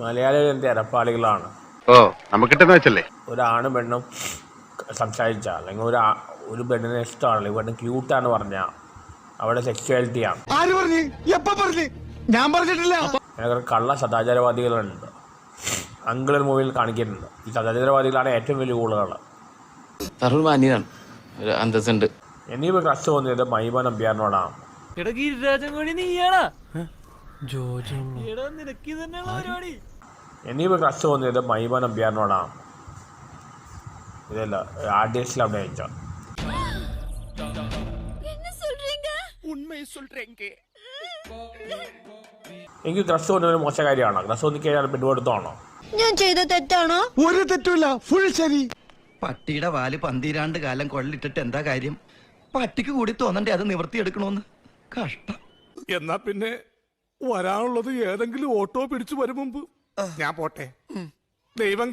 മലയാളികൾ എന്ത് ഇടപ്പാളികളാണ്. ഓ നമുക്കിട്ടെന്ന് വെച്ചല്ലേ. ഒരാണും പെണ്ണും സംസാരിച്ച അല്ലെങ്കിൽ ഒരു പെണ്ണിനെ ഇഷ്ടമാണല്ലോ, ഈ പെണ്ണ് ക്യൂട്ടാന്ന് പറഞ്ഞാൽ അവിടെ സെക്സ്വാലിറ്റിയാണ്. ആര് പറഞ്ഞു? എപ്പ പറഞ്ഞു? ഞാൻ പറഞ്ഞിട്ടില്ല. അങ്ങനെ കള്ള സദാചാരവാദികളുണ്ട്. അങ്കിളർ മൂവിയിൽ കാണിക്കുന്നുണ്ട്. ഈ സദാചാരവാദികളാണ് ഏറ്റവും വലിയ കൂടുതലുകൾ. മാന്യനാണ്, ഒരു അന്തസ്സുണ്ട്. എന്നിവ ക്രഷ് തോന്നിയത് മൈമ നമ്പ്യാറിനോടാണ്. എന്നിവ ക്രഷ് തോന്നിയത് മൈമ നമ്പ്യാറിനോടാണ്. ഇതല്ല ആർഡിഎക്സിൽ അഭിനയിച്ച. എനിക്ക് ക്രഷ് തോന്നിയ മോശ കാര്യമാണ്. ക്രഷ് തോന്നിക്കഴിഞ്ഞാൽ പിൻപെടുത്താണോ? ഞാൻ ചെയ്ത തെറ്റാണോ? ഒരു തെറ്റുമില്ല, ഫുൾ ശരി. പട്ടിയുടെ വാല് 12 കാലം കൊള്ളിട്ടിട്ട് എന്താ കാര്യം? പട്ടിക്ക് കൂടി തോന്നണ്ടേ അത് നിവർത്തിയെടുക്കണോന്ന്? കഷ്ടം. എന്നാ പിന്നെ വരാനുള്ളത് ഏതെങ്കിലും ഓട്ടോ പിടിച്ചു വരും മുമ്പ് ഞാൻ പോട്ടെ. ദൈവം